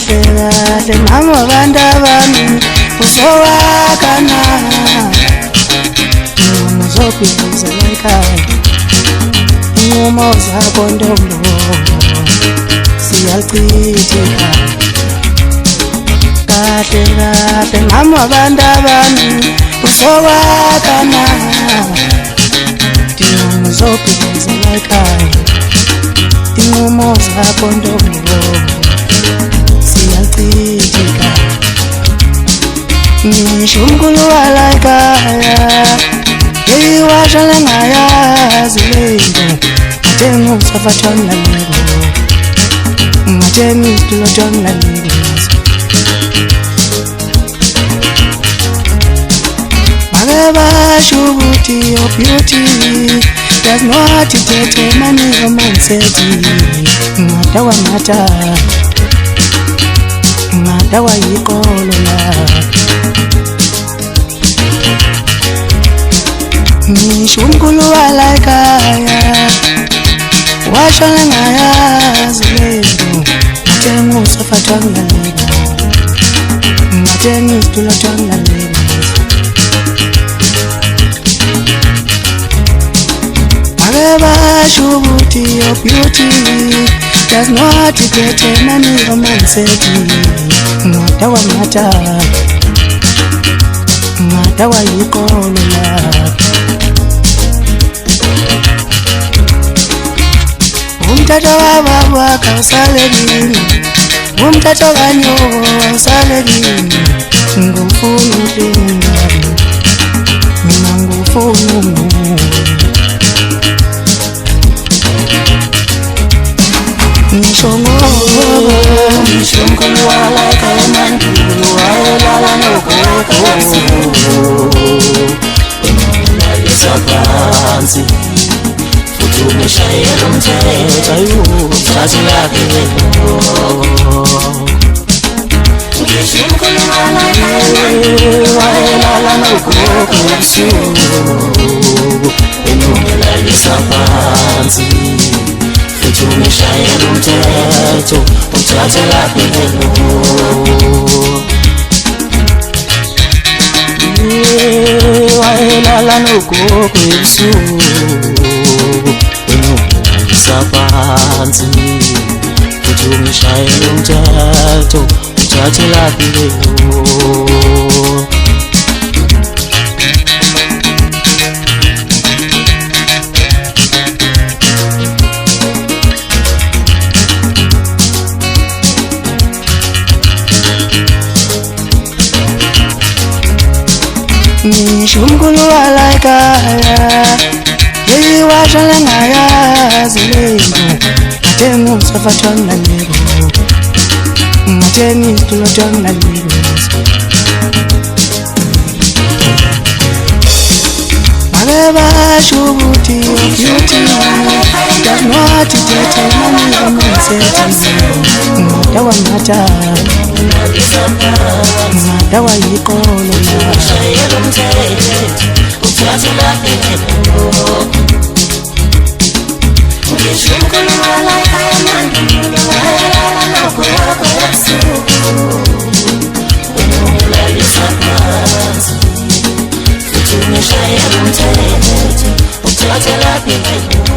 kahle kahle mama bantu bami uzowakana uzobhiza ekhaya inqumo zakho ntombo siyachitheka kahle kahle mama bantu bami uzowakana uzobhiza ekhaya inqumo zakho ntombo siyachitheka ngisho umkhulu walayikhaya eyiwasha lengayazi lento ngathenga usafathwana laleko ngathenga isitulo twana laleko make basho ukuthi your beauty does not determine your mindset ngadawa ngadawa yikolo la ngisho umkhulu walayikhaya washo lengayazi lento ngathenga usafathwana laleko ngathenga isitulo twana laleko basho ukuthi your beauty does not determine your mindset ngadawa yikolo la umthatha wababa kawusalekini umthatha kanyoko awusalekini ngufuna uhlengami mina ngufuna ngisho umkhulu walayikhaya emandulo wayelala nogogo lalisa phansi futhi umeshayela umthetho ayuthathe lakhe ngisho umkhulu walayikhaya wayelala nogogo ebusuku lalisa phansi umeshayela umthetho uthathe laphi wayelala nogogo ebusuku lalisa phansi futhi umeshayela umthetho uthathe laphi ngisho umkhulu walayikhaya eyiwasha lengayazi lento ngathenga usafathwana laleko ngathenga isitulo twana laleko make basho ukuthi your beauty does not determine your mindset ngadawa yikolo la Uthathe laphi